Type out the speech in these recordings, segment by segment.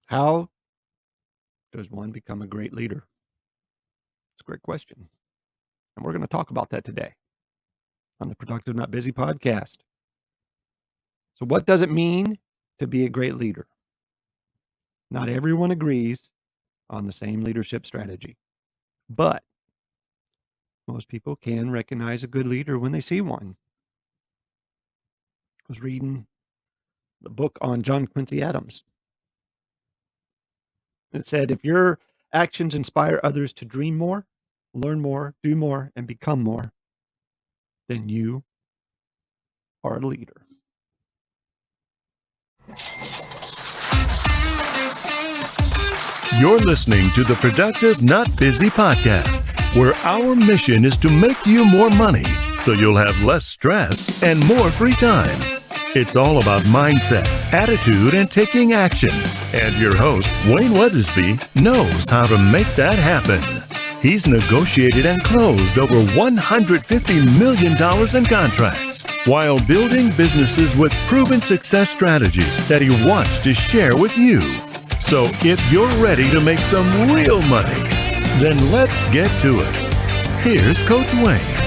How does one become a great leader? It's a great question. And we're going to talk about that today on the Productive Not Busy podcast. So, what does it mean to be a great leader? Not everyone agrees on the same leadership strategy, but most people can recognize a good leader when they see one. I was reading the book on John Quincy Adams. It said, if your actions inspire others to dream more, learn more, do more, and become more, then you are a leader. You're listening to the Productive Not Busy podcast, where our mission is to make you more money so you'll have less stress and more free time. It's all about mindset, attitude, and taking action. And your host, Wayne Weathersby, knows how to make that happen. He's negotiated and closed over $150 million in contracts while building businesses with proven success strategies that he wants to share with you. So if you're ready to make some real money, then let's get to it. Here's Coach Wayne.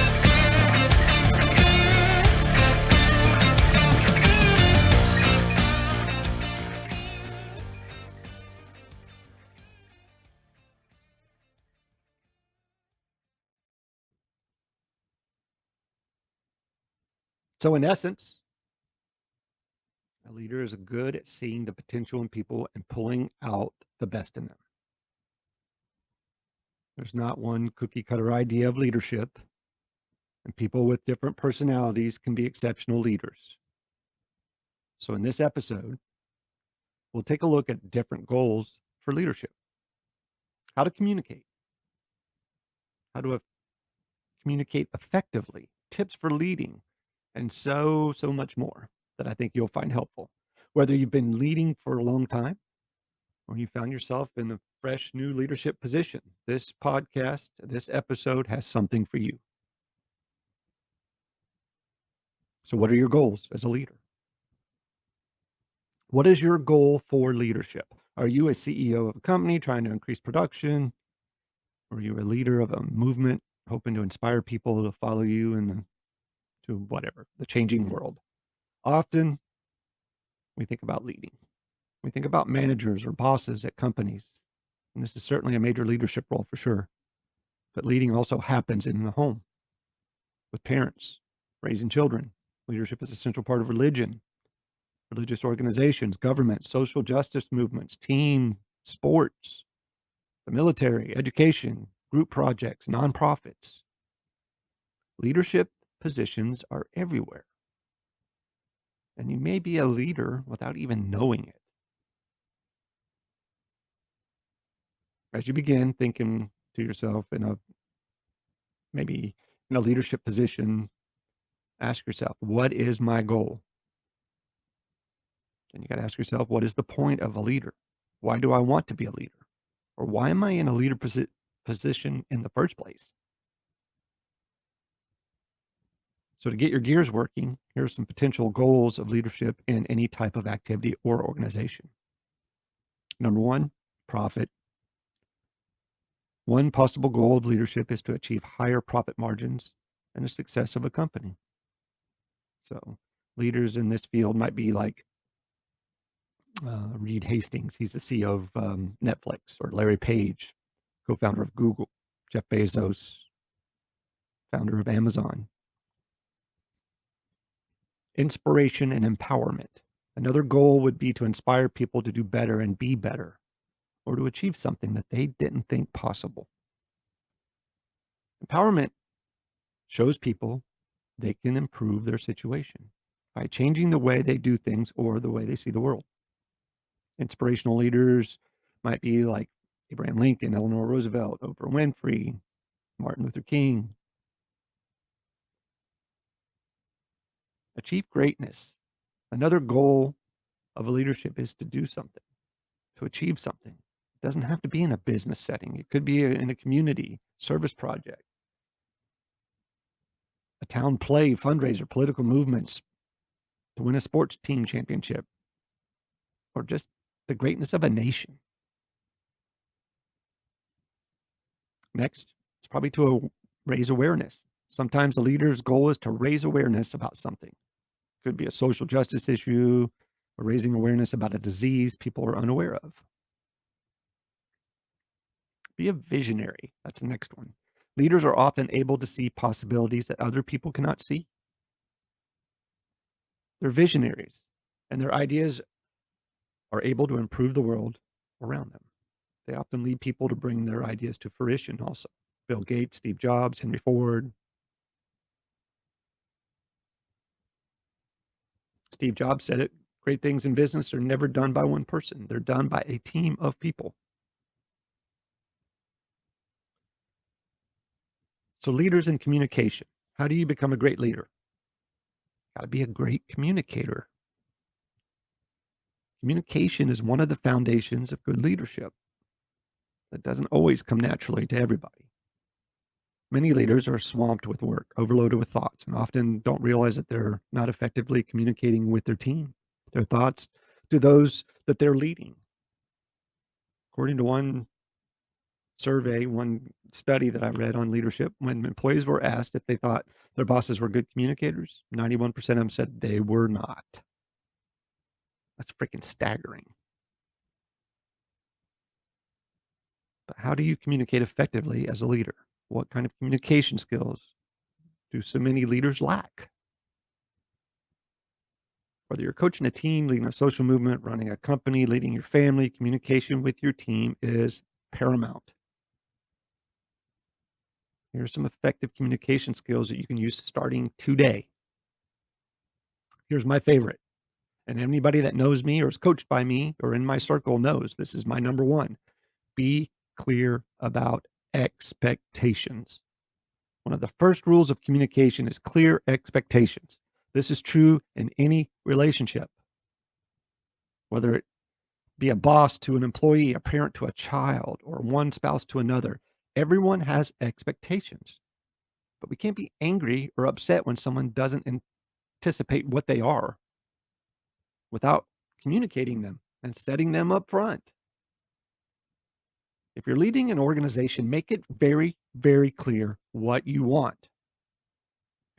So, in essence, a leader is good at seeing the potential in people and pulling out the best in them. There's not one cookie cutter idea of leadership, and people with different personalities can be exceptional leaders. So, in this episode, we'll take a look at different goals for leadership, how to communicate, how to communicate effectively, tips for leading, and so much more that I think you'll find helpful. Whether you've been leading for a long time or you found yourself in a fresh new leadership position, this podcast, this episode has something for you. So, what are your goals as a leader? What is your goal for leadership? Are you a CEO of a company trying to increase production? Or are you a leader of a movement hoping to inspire people to follow you and to whatever, the changing world? Often we think about leading. We think about managers or bosses at companies. And this is certainly a major leadership role for sure. But leading also happens in the home with parents, raising children. Leadership is a central part of religion, religious organizations, government, social justice movements, team sports, the military, education, group projects, nonprofits. Leadership positions are everywhere. And you may be a leader without even knowing it. As you begin thinking to yourself maybe in a leadership position, ask yourself, what is my goal? And you got to ask yourself, what is the point of a leader? Why do I want to be a leader? Or why am I in a leader position in the first place? So to get your gears working, here are some potential goals of leadership in any type of activity or organization. Number one, profit. One possible goal of leadership is to achieve higher profit margins and the success of a company. So leaders in this field might be like Reed Hastings. He's the CEO of Netflix, or Larry Page, co-founder of Google, Jeff Bezos, founder of Amazon. Inspiration and empowerment. Another goal would be to inspire people to do better and be better, or to achieve something that they didn't think possible. Empowerment shows people they can improve their situation by changing the way they do things or the way they see the world. Inspirational leaders might be like Abraham Lincoln, Eleanor Roosevelt, Oprah Winfrey, Martin Luther King. Achieve greatness. Another goal of a leadership is to do something, to achieve something. It doesn't have to be in a business setting. It could be in a community service project, a town play, fundraiser, political movements, to win a sports team championship, or just the greatness of a nation. Next, it's probably to raise awareness. Sometimes a leader's goal is to raise awareness about something. Could be a social justice issue or raising awareness about a disease people are unaware of. Be a visionary. That's the next one. Leaders are often able to see possibilities that other people cannot see. They're visionaries, and their ideas are able to improve the world around them. They often lead people to bring their ideas to fruition also. Bill Gates, Steve Jobs, Henry Ford. Steve Jobs said it, great things in business are never done by one person. They're done by a team of people. So leaders in communication. How do you become a great leader? Got to be a great communicator. Communication is one of the foundations of good leadership. That doesn't always come naturally to everybody. Many leaders are swamped with work, overloaded with thoughts, and often don't realize that they're not effectively communicating with their team, their thoughts to those that they're leading. According to one survey, one study that I read on leadership, when employees were asked if they thought their bosses were good communicators, 91% of them said they were not. That's freaking staggering. But how do you communicate effectively as a leader? What kind of communication skills do so many leaders lack? Whether you're coaching a team, leading a social movement, running a company, leading your family, communication with your team is paramount. Here are some effective communication skills that you can use starting today. Here's my favorite. And anybody that knows me or is coached by me or in my circle knows this is my number one. Be clear about expectations. One of the first rules of communication is clear expectations. This is true in any relationship, whether it be a boss to an employee, a parent to a child, or one spouse to another. Everyone has expectations, but we can't be angry or upset when someone doesn't anticipate what they are without communicating them and setting them up front. If you're leading an organization, make it very, very clear what you want.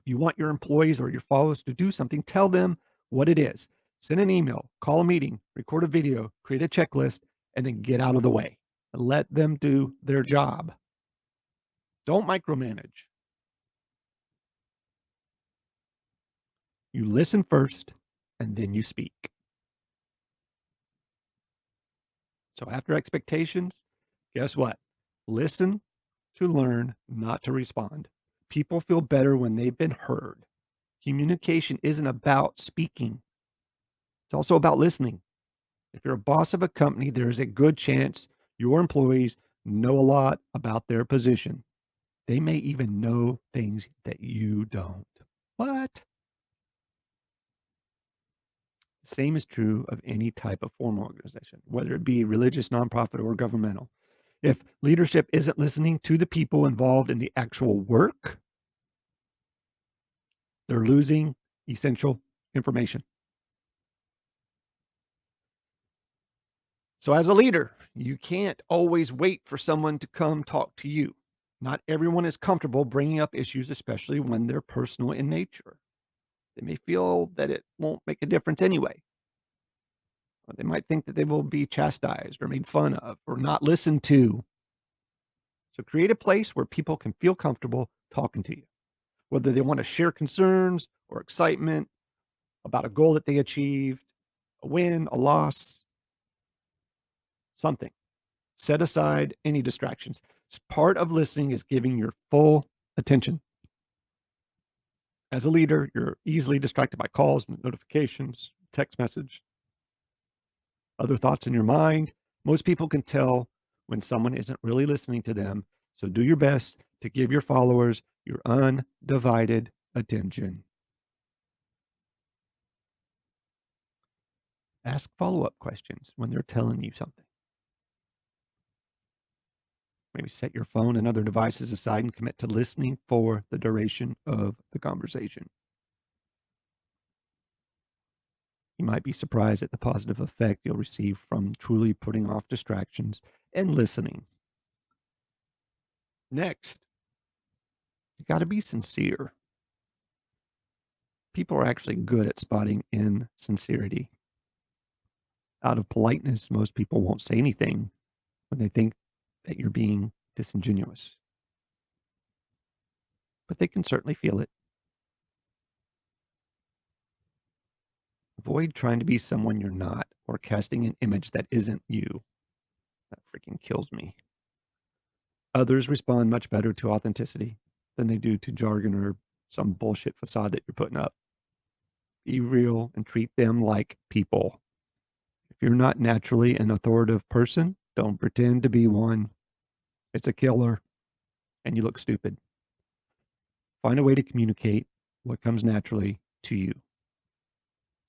You want your employees or your followers to do something, tell them what it is. Send an email, call a meeting, record a video, create a checklist, and then get out of the way. Let them do their job. Don't micromanage. You listen first, and then you speak. So after expectations, guess what? Listen to learn, not to respond. People feel better when they've been heard. Communication isn't about speaking. It's also about listening. If you're a boss of a company, there is a good chance your employees know a lot about their position. They may even know things that you don't. What? The same is true of any type of formal organization, whether it be religious, nonprofit, or governmental. If leadership isn't listening to the people involved in the actual work, they're losing essential information. So as a leader, you can't always wait for someone to come talk to you. Not everyone is comfortable bringing up issues, especially when they're personal in nature. They may feel that it won't make a difference anyway. Or they might think that they will be chastised or made fun of or not listened to. So create a place where people can feel comfortable talking to you, whether they want to share concerns or excitement about a goal that they achieved, a win, a loss, something. Set aside any distractions. Part of listening is giving your full attention. As a leader, you're easily distracted by calls, notifications, text message, other thoughts in your mind. Most people can tell when someone isn't really listening to them. So do your best to give your followers your undivided attention. Ask follow-up questions when they're telling you something. Maybe set your phone and other devices aside and commit to listening for the duration of the conversation. You might be surprised at the positive effect you'll receive from truly putting off distractions and listening. Next, you got to be sincere. People are actually good at spotting insincerity. Out of politeness, most people won't say anything when they think that you're being disingenuous, but they can certainly feel it. Avoid trying to be someone you're not or casting an image that isn't you. That freaking kills me. Others respond much better to authenticity than they do to jargon or some bullshit facade that you're putting up. Be real and treat them like people. If you're not naturally an authoritative person, don't pretend to be one. It's a killer and you look stupid. Find a way to communicate what comes naturally to you.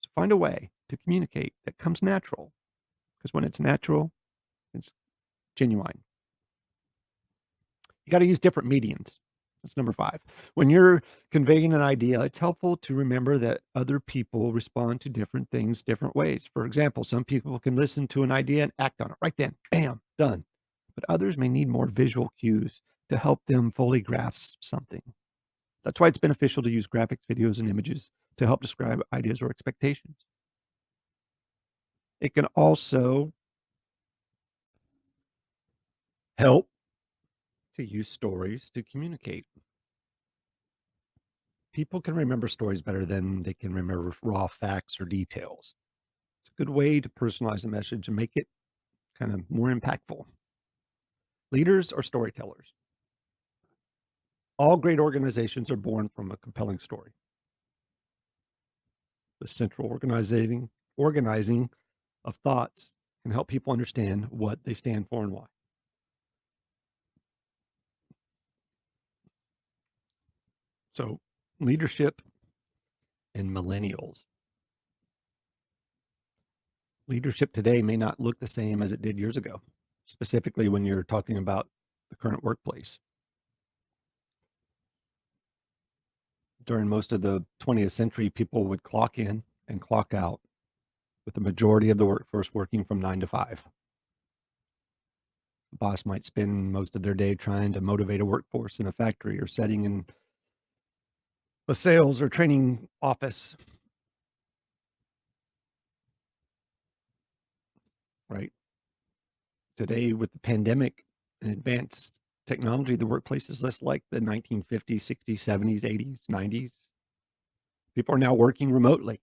So find a way to communicate that comes natural, because when it's natural, it's genuine. You got to use different mediums. That's number 5. When you're conveying an idea, it's helpful to remember that other people respond to different things different ways. For example, some people can listen to an idea and act on it right then, bam, done. But others may need more visual cues to help them fully grasp something. That's why it's beneficial to use graphics, videos, and images to help describe ideas or expectations. It can also help to use stories to communicate. People can remember stories better than they can remember raw facts or details. It's a good way to personalize a message and make it kind of more impactful. Leaders are storytellers. All great organizations are born from a compelling story. The central organizing of thoughts can help people understand what they stand for and why. So, leadership and millennials. Leadership today may not look the same as it did years ago, specifically when you're talking about the current workplace. During most of the 20th century, people would clock in and clock out, with the majority of the workforce working from 9 to 5. The boss might spend most of their day trying to motivate a workforce in a factory or setting in a sales or training office, right? Today, with the pandemic and advanced technology, the workplace is less like the 1950s, 60s, 70s, 80s, 90s. People are now working remotely,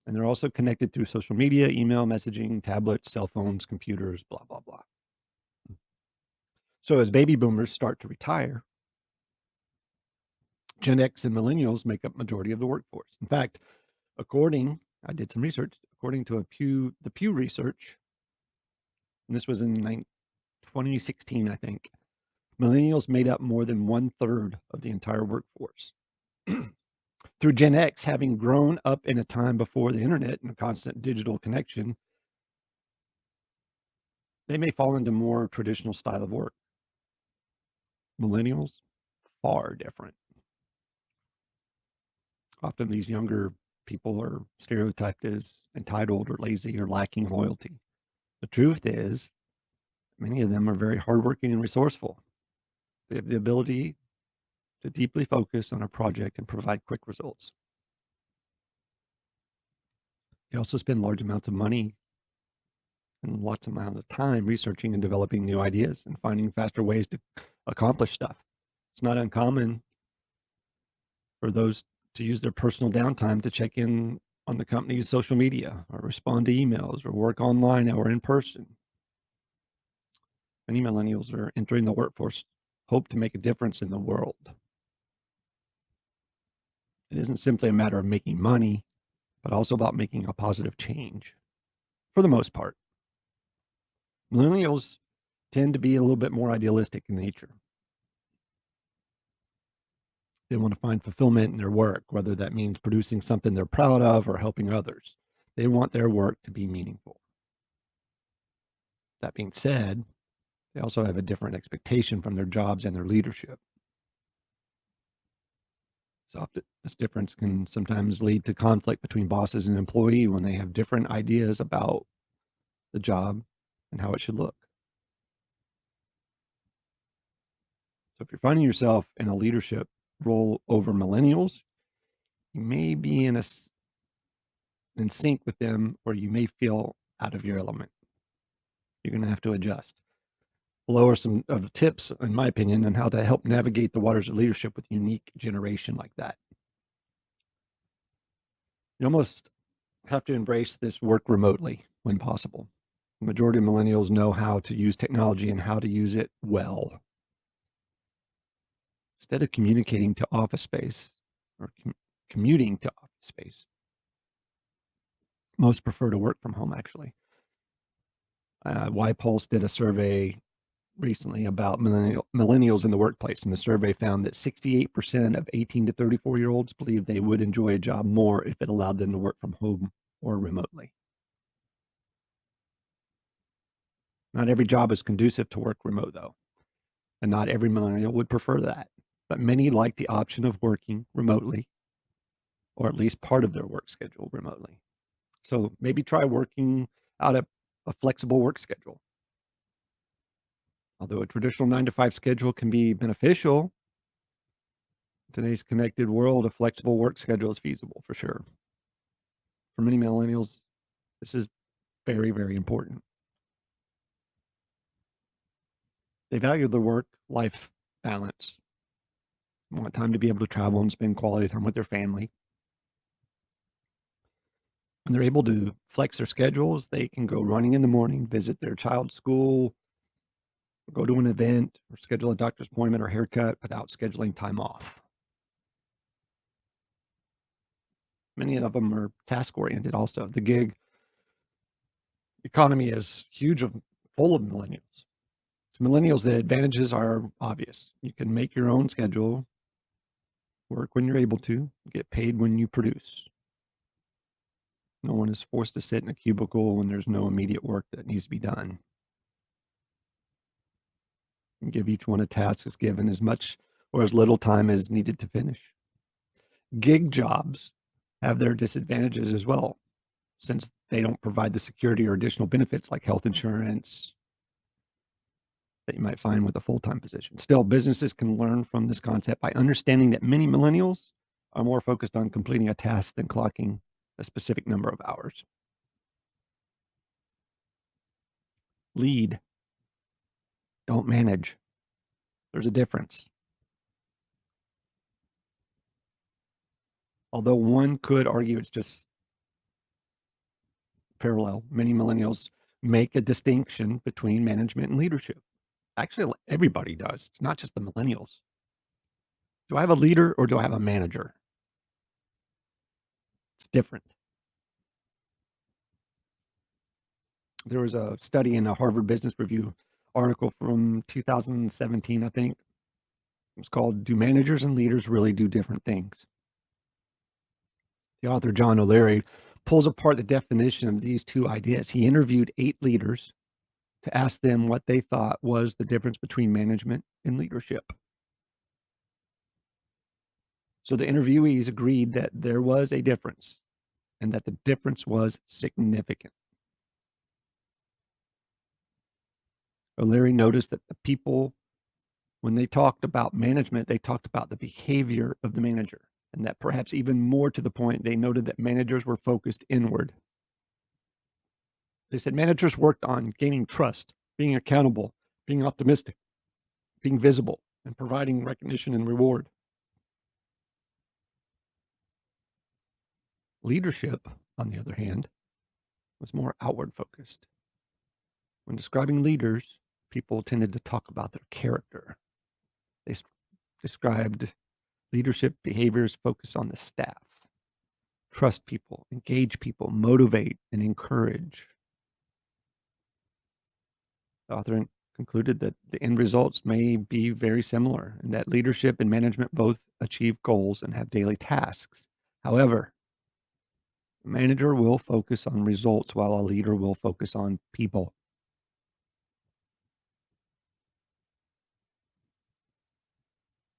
and they're also connected through social media, email, messaging, tablets, cell phones, computers, blah, blah, blah. So as baby boomers start to retire, Gen X and millennials make up majority of the workforce. In fact, I did some research, according to the Pew Research, and this was in 2016, I think, millennials made up more than 1/3 of the entire workforce. Through Gen X, having grown up in a time before the internet and a constant digital connection, they may fall into more traditional style of work. Millennials, far different. Often these younger people are stereotyped as entitled or lazy or lacking loyalty. The truth is, many of them are very hardworking and resourceful. They have the ability to deeply focus on a project and provide quick results. They also spend large amounts of money and lots of amount of time researching and developing new ideas and finding faster ways to accomplish stuff. It's not uncommon for those to use their personal downtime to check in on the company's social media or respond to emails or work online or in person. Many millennials are entering the workforce, hope to make a difference in the world. It isn't simply a matter of making money, but also about making a positive change, for the most part. Millennials tend to be a little bit more idealistic in nature. They want to find fulfillment in their work, whether that means producing something they're proud of or helping others. They want their work to be meaningful. That being said, they also have a different expectation from their jobs and their leadership. This difference can sometimes lead to conflict between bosses and employee when they have different ideas about the job and how it should look. So if you're finding yourself in a leadership role over millennials, you may be in sync with them, or you may feel out of your element. You're going to have to adjust. Below are some of the tips, in my opinion, on how to help navigate the waters of leadership with a unique generation like that. You almost have to embrace this work remotely when possible. The majority of millennials know how to use technology and how to use it well. Instead of communicating to office space or commuting to office space, most prefer to work from home, actually. Y-Pulse did a survey recently about millennials in the workplace, and the survey found that 68% of 18 to 34-year-olds believe they would enjoy a job more if it allowed them to work from home or remotely. Not every job is conducive to work remote, though, and not every millennial would prefer that. But many like the option of working remotely, or at least part of their work schedule remotely. So maybe try working out a flexible work schedule. Although a traditional 9 to 5 schedule can be beneficial, in today's connected world, a flexible work schedule is feasible for sure. For many millennials, this is very, very important. They value their work-life balance, want time to be able to travel and spend quality time with their family. When they're able to flex their schedules, they can go running in the morning, visit their child's school, go to an event, or schedule a doctor's appointment or haircut without scheduling time off. Many of them are task-oriented also. The gig economy is huge, full of millennials. To millennials, the advantages are obvious. You can make your own schedule, work when you're able to, get paid when you produce. No one is forced to sit in a cubicle when there's no immediate work that needs to be done. And give each one a task that's given as much or as little time as needed to finish. Gig jobs have their disadvantages as well, since they don't provide the security or additional benefits like health insurance that you might find with a full-time position. Still, businesses can learn from this concept by understanding that many millennials are more focused on completing a task than clocking a specific number of hours. Lead, don't manage. There's a difference. Although one could argue it's just parallel, many millennials make a distinction between management and leadership. Actually, everybody does. It's not just the millennials. Do I have a leader or do I have a manager? It's different. There was a study in a Harvard Business Review article from 2017, I think. It was called, "Do Managers and Leaders Really Do Different Things?" The author, John O'Leary, pulls apart the definition of these two ideas. He interviewed 8 leaders to ask them what they thought was the difference between management and leadership. So the interviewees agreed that there was a difference and that the difference was significant. O'Leary noticed that the people, when they talked about management, they talked about the behavior of the manager, and that perhaps even more to the point, they noted that managers were focused inward. They said managers worked on gaining trust, being accountable, being optimistic, being visible, and providing recognition and reward. Leadership, on the other hand, was more outward focused. When describing leaders, people tended to talk about their character. They described leadership behaviors focus on the staff, trust people, engage people, motivate, and encourage. The author concluded that the end results may be very similar and that leadership and management both achieve goals and have daily tasks. However, a manager will focus on results while a leader will focus on people.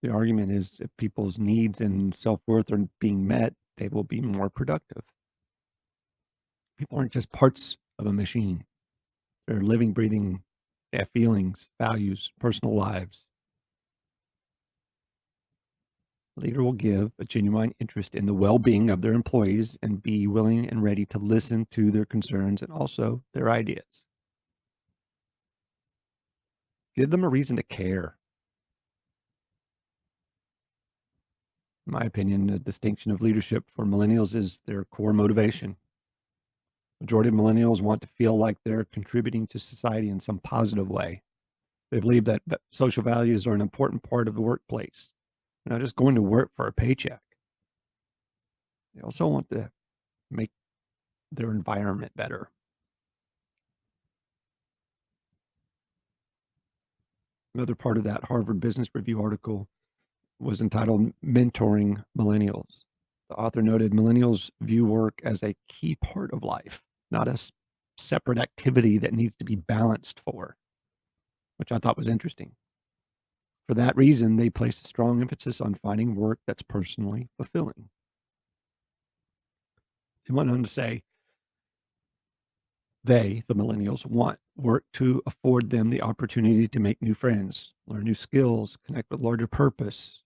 The argument is if people's needs and self-worth are being met, they will be more productive. People aren't just parts of a machine. They're living, breathing, they have feelings, values, personal lives. A leader will give a genuine interest in the well-being of their employees and be willing and ready to listen to their concerns and also their ideas. Give them a reason to care. In my opinion, the distinction of leadership for millennials is their core motivation. Majority of millennials want to feel like they're contributing to society in some positive way. They believe that social values are an important part of the workplace. They're not just going to work for a paycheck. They also want to make their environment better. Another part of that Harvard Business Review article was entitled Mentoring Millennials. The author noted millennials view work as a key part of life, not a separate activity that needs to be balanced for, which I thought was interesting. For that reason, they place a strong emphasis on finding work that's personally fulfilling. He went on to say, they, the millennials, want work to afford them the opportunity to make new friends, learn new skills, connect with larger purpose.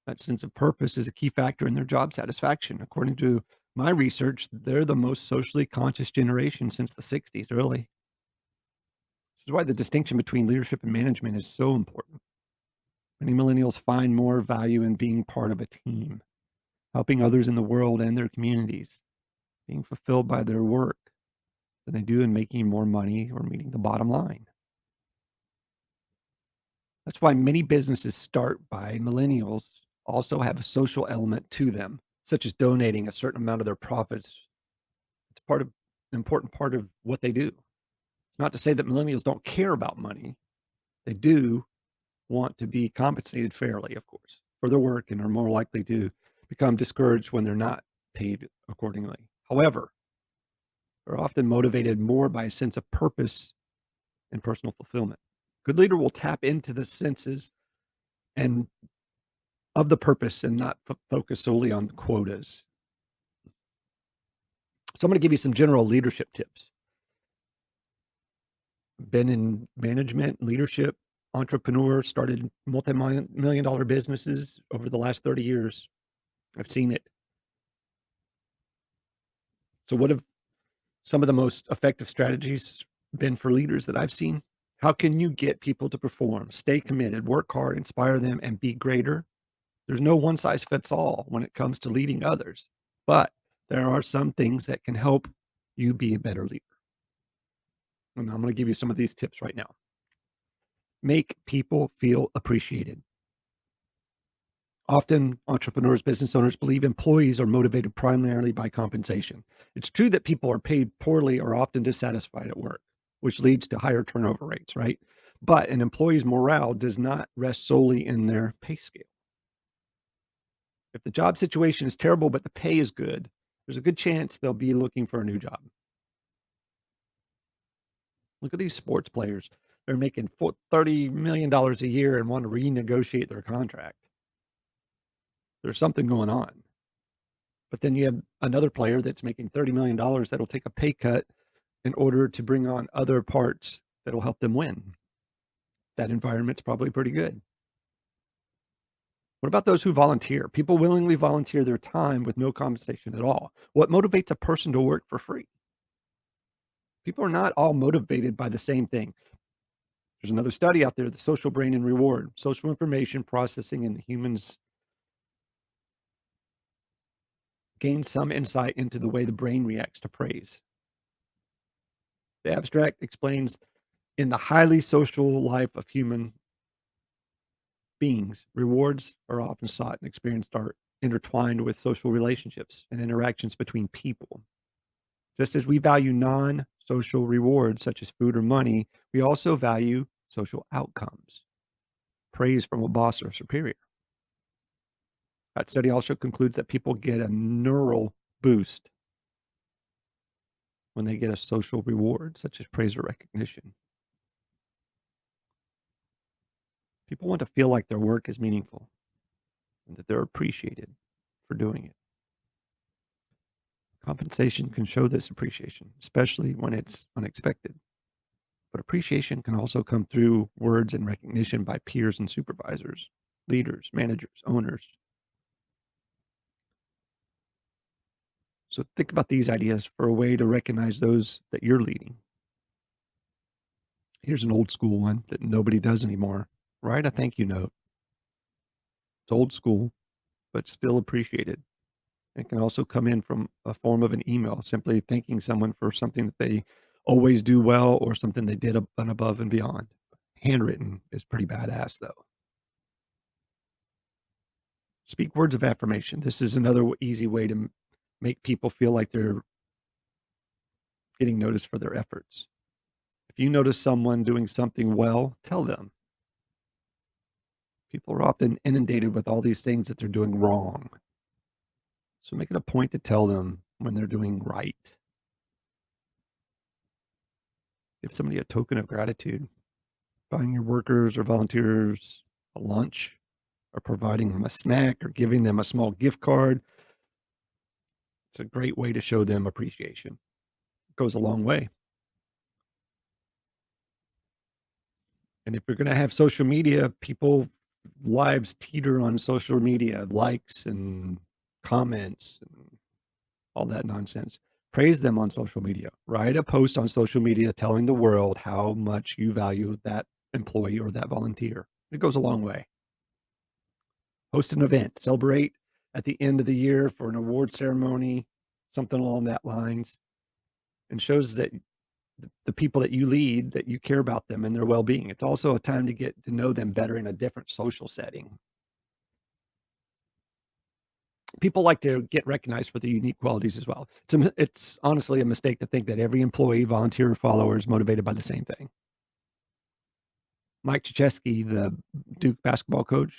That sense of purpose is a key factor in their job satisfaction. According to my research, they're the most socially conscious generation since the 60s, really. This is why the distinction between leadership and management is so important. Many millennials find more value in being part of a team, helping others in the world and their communities, being fulfilled by their work than they do in making more money or meeting the bottom line. That's why many businesses start by millennials also have a social element to them, such as donating a certain amount of their profits. It's part of an important part of what they do. It's not to say that millennials don't care about money. They do want to be compensated fairly, of course, for their work and are more likely to become discouraged when they're not paid accordingly. However, they're often motivated more by a sense of purpose and personal fulfillment. Good leader will tap into the senses and of the purpose and not focus solely on the quotas. So I'm going to give you some general leadership tips. Been in management, leadership, entrepreneur, started multi-million dollar businesses over the last 30 years. I've seen it. So what have some of the most effective strategies been for leaders that I've seen? How can you get people to perform, stay committed, work hard, inspire them, and be greater? There's no one size fits all when it comes to leading others, but there are some things that can help you be a better leader. And I'm going to give you some of these tips right now. Make people feel appreciated. Often, entrepreneurs, business owners believe employees are motivated primarily by compensation. It's true that people are paid poorly or often dissatisfied at work, which leads to higher turnover rates, right? But an employee's morale does not rest solely in their pay scale. If the job situation is terrible, but the pay is good, there's a good chance they'll be looking for a new job. Look at these sports players. They're making $30 million a year and want to renegotiate their contract. There's something going on. But then you have another player that's making $30 million that'll take a pay cut in order to bring on other parts that'll help them win. That environment's probably pretty good. What about those who volunteer? People willingly volunteer their time with no compensation at all. What motivates a person to work for free? People are not all motivated by the same thing. There's another study out there, the social brain and reward, social information processing in the humans gain some insight into the way the brain reacts to praise. The abstract explains in the highly social life of human beings, rewards are often sought and experienced are intertwined with social relationships and interactions between people. Just as we value non-social rewards such as food or money, we also value social outcomes, praise from a boss or superior. That study also concludes that people get a neural boost when they get a social reward, such as praise or recognition. People want to feel like their work is meaningful and that they're appreciated for doing it. Compensation can show this appreciation, especially when it's unexpected. But appreciation can also come through words and recognition by peers and supervisors, leaders, managers, owners. So think about these ideas for a way to recognize those that you're leading. Here's an old school one that nobody does anymore. Write a thank you note. It's old school, but still appreciated. It can also come in from a form of an email, simply thanking someone for something that they always do well or something they did above and beyond. Handwritten is pretty badass, though. Speak words of affirmation. This is another easy way to make people feel like they're getting noticed for their efforts. If you notice someone doing something well, tell them. People are often inundated with all these things that they're doing wrong. So make it a point to tell them when they're doing right. Give somebody a token of gratitude. Buying your workers or volunteers a lunch, or providing them a snack, or giving them a small gift card. It's a great way to show them appreciation. It goes a long way. And if you're going to have social media, people lives teeter on social media, likes and comments and all that nonsense. Praise them on social media. Write a post on social media telling the world how much you value that employee or that volunteer. It goes a long way. Host an event, celebrate at the end of the year for an award ceremony, something along that lines, and shows that the people that you lead, that you care about them and their well-being. It's also a time to get to know them better in a different social setting. People like to get recognized for their unique qualities as well. It's honestly a mistake to think that every employee, volunteer, or follower is motivated by the same thing. Mike Krzyzewski, the Duke basketball coach,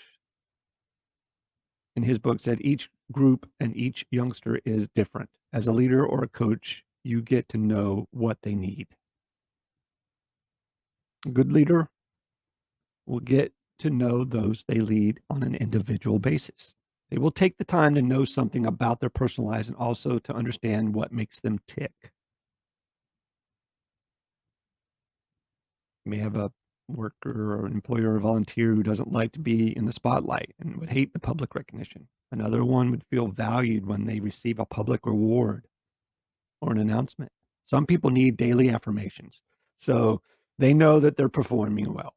in his book said each group and each youngster is different. As a leader or a coach, you get to know what they need. A good leader will get to know those they lead on an individual basis. They will take the time to know something about their personal lives and also to understand what makes them tick. You may have a worker or an employer or volunteer who doesn't like to be in the spotlight and would hate the public recognition. Another one would feel valued when they receive a public reward or an announcement. Some people need daily affirmations, so they know that they're performing well.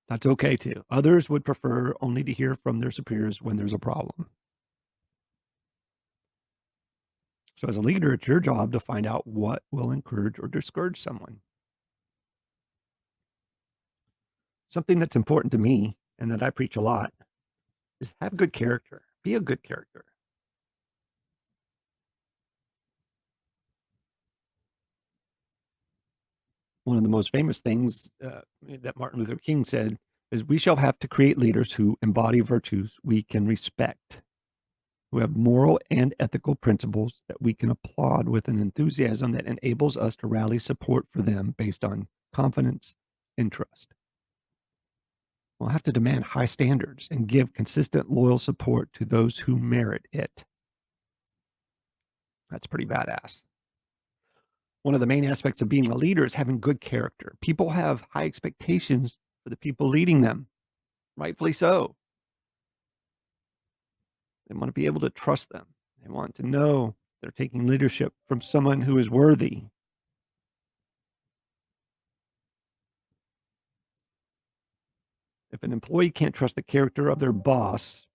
That's okay too. Others would prefer only to hear from their superiors when there's a problem. So as a leader, it's your job to find out what will encourage or discourage someone. Something that's important to me and that I preach a lot is have good character. Be a good character. One of the most famous things that Martin Luther King said is we shall have to create leaders who embody virtues we can respect, who have moral and ethical principles that we can applaud with an enthusiasm that enables us to rally support for them based on confidence and trust. We'll have to demand high standards and give consistent, loyal support to those who merit it. That's pretty badass. One of the main aspects of being a leader is having good character. People have high expectations for the people leading them, rightfully so. They want to be able to trust them. They want to know they're taking leadership from someone who is worthy. If an employee can't trust the character of their boss,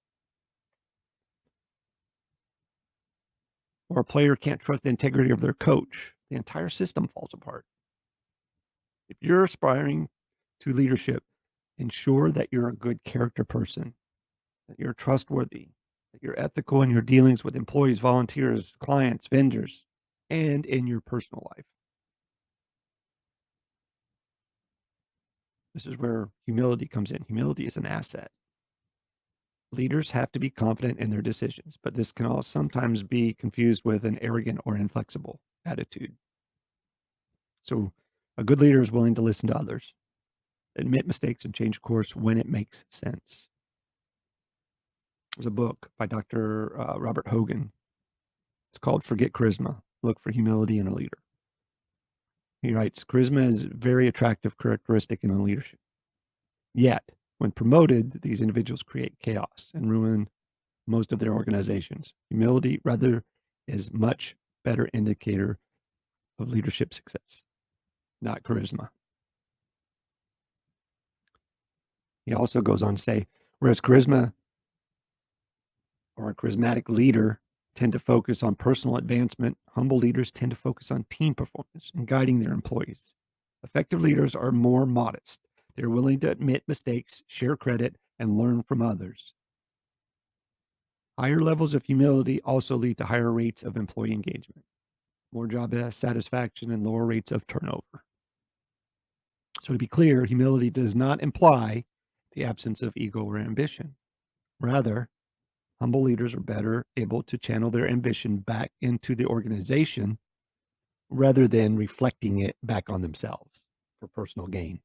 or a player can't trust the integrity of their coach, the entire system falls apart. If you're aspiring to leadership, ensure that you're a good character person, that you're trustworthy, that you're ethical in your dealings with employees, volunteers, clients, vendors, and in your personal life. This is where humility comes in. Humility is an asset. Leaders have to be confident in their decisions, but this can also sometimes be confused with an arrogant or inflexible attitude. So a good leader is willing to listen to others. admit mistakes, and change course when it makes sense. There's a book by Dr. Robert Hogan. It's called Forget Charisma. Look for humility in a leader. He writes, charisma is a very attractive characteristic in a leadership. Yet, when promoted, these individuals create chaos and ruin most of their organizations. Humility, rather, is much better indicator of leadership success, not charisma. He also goes on to say, whereas charisma or a charismatic leader tend to focus on personal advancement, humble leaders tend to focus on team performance and guiding their employees. Effective leaders are more modest. They're willing to admit mistakes, share credit, and learn from others. Higher levels of humility also lead to higher rates of employee engagement, more job satisfaction, and lower rates of turnover. So to be clear, humility does not imply the absence of ego or ambition. Rather, humble leaders are better able to channel their ambition back into the organization rather than reflecting it back on themselves for personal gain.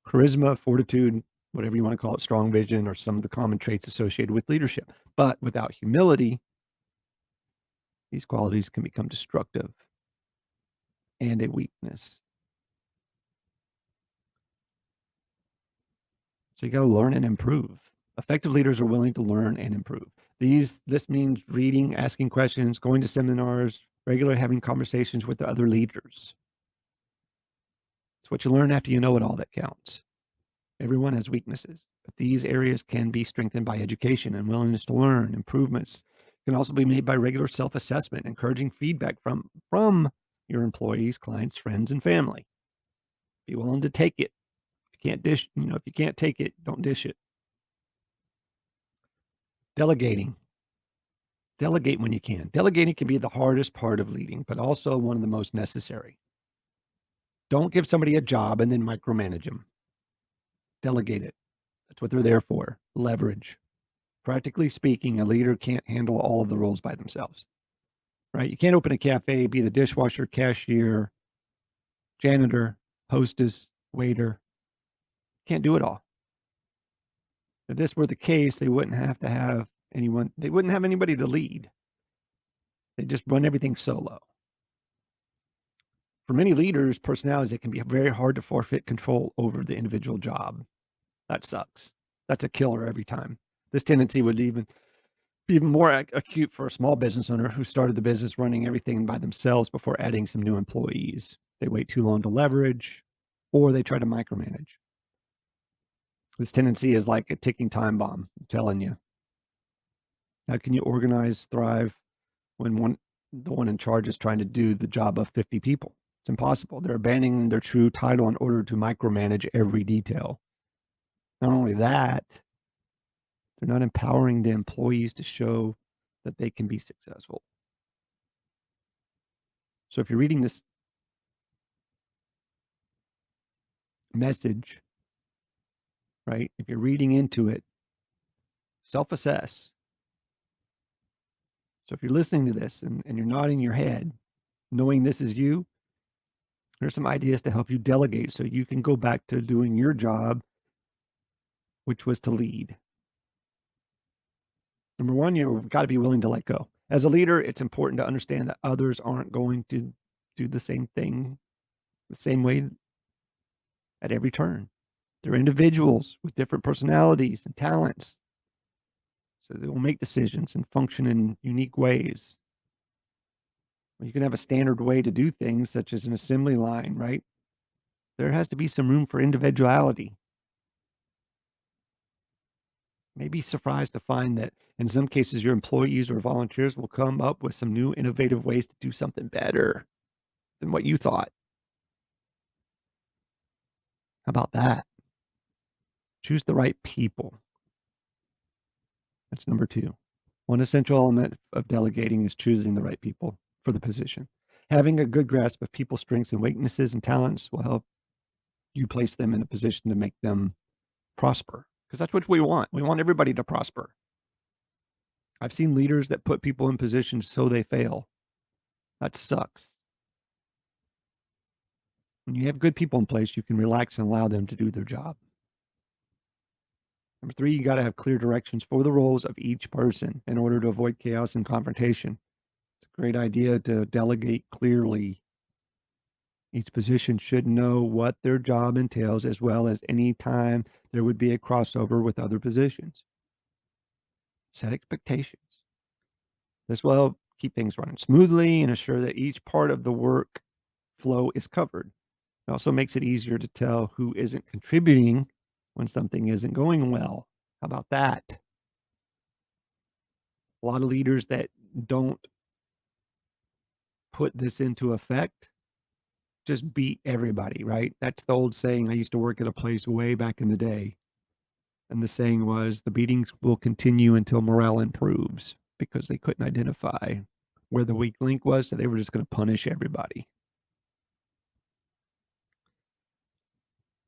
Charisma, fortitude, whatever you want to call it, strong vision, are some of the common traits associated with leadership. But without humility, these qualities can become destructive and a weakness. So you got to learn and improve. Effective leaders are willing to learn and improve. This means reading, asking questions, going to seminars, regularly having conversations with the other leaders. It's what you learn after you know it all that counts. Everyone has weaknesses, but these areas can be strengthened by education and willingness to learn. Improvements can also be made by regular self-assessment, encouraging feedback from your employees, clients, friends, and family. Be willing to take it. If you can't dish, if you can't take it, don't dish it. Delegating. Delegate when you can. Delegating can be the hardest part of leading, but also one of the most necessary. Don't give somebody a job and then micromanage them. Delegate it. That's what they're there for. Leverage. Practically speaking, a leader can't handle all of the roles by themselves, right? You can't open a cafe, be the dishwasher, cashier, janitor, hostess, waiter. Can't do it all. If this were the case, they wouldn't have anybody to lead. They just run everything solo. For many leaders, personalities, it can be very hard to forfeit control over the individual job. That sucks. That's a killer every time. This tendency would be even more acute for a small business owner who started the business running everything by themselves before adding some new employees. They wait too long to leverage, or they try to micromanage. This tendency is like a ticking time bomb, I'm telling you. How can you organize, thrive when the one in charge is trying to do the job of 50 people? It's impossible. They're abandoning their true title in order to micromanage every detail. Not only that, they're not empowering the employees to show that they can be successful. So if you're reading this message, right, if you're reading into it, self-assess. So if you're listening to this and you're nodding your head, knowing this is you, there's some ideas to help you delegate so you can go back to doing your job, which was to lead. Number one, you've got to be willing to let go. As a leader, it's important to understand that others aren't going to do the same thing the same way at every turn. They're individuals with different personalities and talents. So they will make decisions and function in unique ways. You can have a standard way to do things, such as an assembly line, right? There has to be some room for individuality. Maybe surprised to find that in some cases, your employees or volunteers will come up with some new innovative ways to do something better than what you thought. How about that? Choose the right people. That's number two. One essential element of delegating is choosing the right people for the position. Having a good grasp of people's strengths and weaknesses and talents will help you place them in a position to make them prosper, because that's what we want. We want everybody to prosper. I've seen leaders that put people in positions so they fail. That sucks. When you have good people in place, you can relax and allow them to do their job. Number three, you got to have clear directions for the roles of each person in order to avoid chaos and confrontation. It's a great idea to delegate clearly. Each position should know what their job entails, as well as any time there would be a crossover with other positions. Set expectations. This will help keep things running smoothly and assure that each part of the work flow is covered. It also makes it easier to tell who isn't contributing when something isn't going well. How about that? A lot of leaders that don't put this into effect just beat everybody, right? That's the old saying. I used to work at a place way back in the day. And the saying was the beatings will continue until morale improves because they couldn't identify where the weak link was. So they were just going to punish everybody.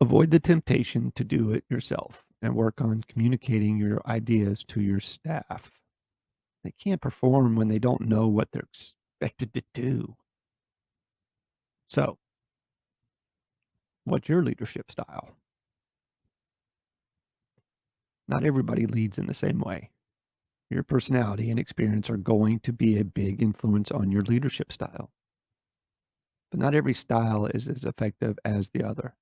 Avoid the temptation to do it yourself and work on communicating your ideas to your staff. They can't perform when they don't know what they're expected to do. So, what's your leadership style? Not everybody leads in the same way. Your personality and experience are going to be a big influence on your leadership style. But not every style is as effective as the other.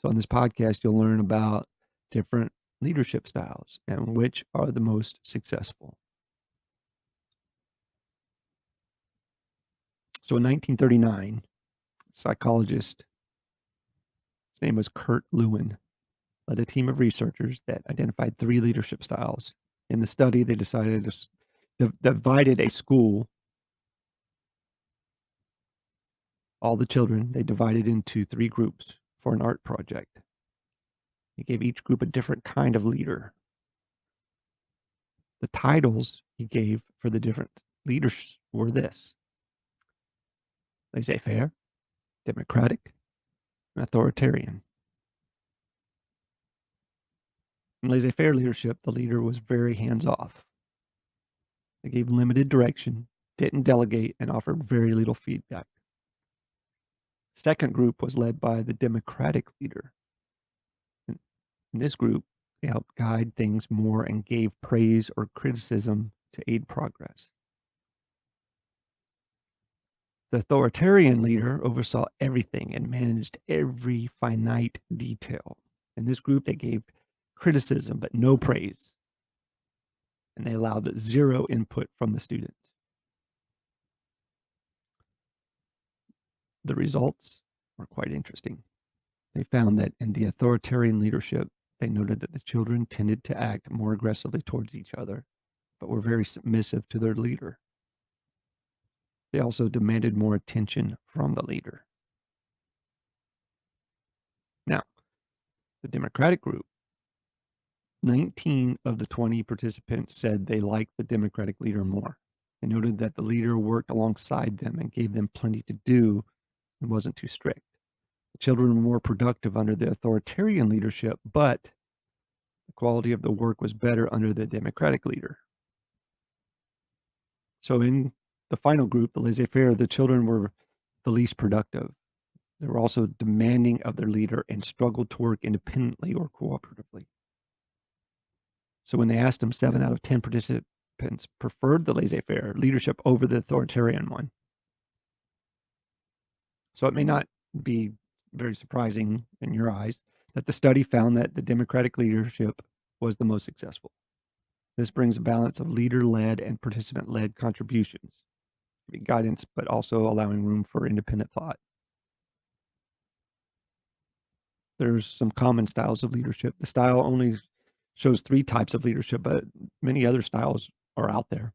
So, on this podcast, you'll learn about different leadership styles and which are the most successful. So, in 1939, psychologist, his name was Kurt Lewin, led a team of researchers that identified three leadership styles. In the study, they decided to divided a school, all the children, they divided into three groups for an art project. He gave each group a different kind of leader. The titles he gave for the different leaders were this: laissez-faire, democratic, and authoritarian. In laissez-faire leadership, the leader was very hands-off. They gave limited direction, didn't delegate, and offered very little feedback. Second group was led by the democratic leader. In this group, they helped guide things more and gave praise or criticism to aid progress. The authoritarian leader oversaw everything and managed every finite detail. In this group, they gave criticism but no praise, and they allowed zero input from the students. The results were quite interesting. They found that in the authoritarian leadership, they noted that the children tended to act more aggressively towards each other, but were very submissive to their leader. They also demanded more attention from the leader. Now, the Democratic group, 19 of the 20 participants said they liked the Democratic leader more. They noted that the leader worked alongside them and gave them plenty to do and wasn't too strict. The children were more productive under the authoritarian leadership, but the quality of the work was better under the Democratic leader. So in the final group, the laissez-faire, the children were the least productive. They were also demanding of their leader and struggled to work independently or cooperatively. So when they asked them, 7 out of 10 participants preferred the laissez-faire leadership over the authoritarian one. So it may not be very surprising in your eyes that the study found that the Democratic leadership was the most successful. This brings a balance of leader-led and participant-led contributions, guidance, but also allowing room for independent thought. There's some common styles of leadership. The style only shows 3 types of leadership, but many other styles are out there.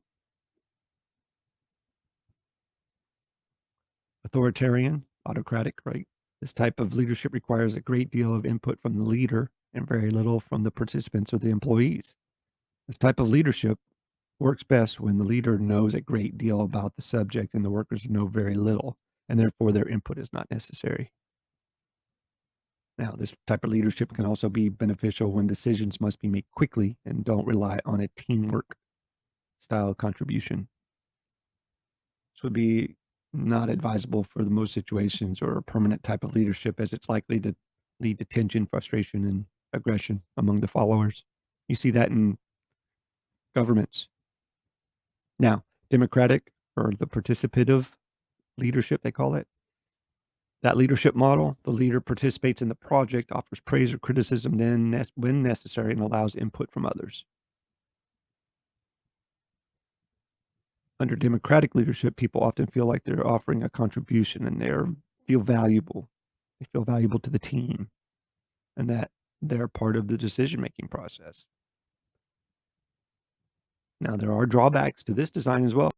Authoritarian, autocratic, right? This type of leadership requires a great deal of input from the leader and very little from the participants or the employees. This type of leadership works best when the leader knows a great deal about the subject and the workers know very little, and therefore their input is not necessary. Now, this type of leadership can also be beneficial when decisions must be made quickly and don't rely on a teamwork style contribution. This would be not advisable for the most situations or a permanent type of leadership, as it's likely to lead to tension, frustration, and aggression among the followers. You see that in governments. Now, democratic or the participative leadership, they call it. That leadership model, the leader participates in the project, offers praise or criticism when necessary, and allows input from others. Under democratic leadership, people often feel like they're offering a contribution and feel valuable. They feel valuable to the team and that they're part of the decision-making process. Now, there are drawbacks to this design as well.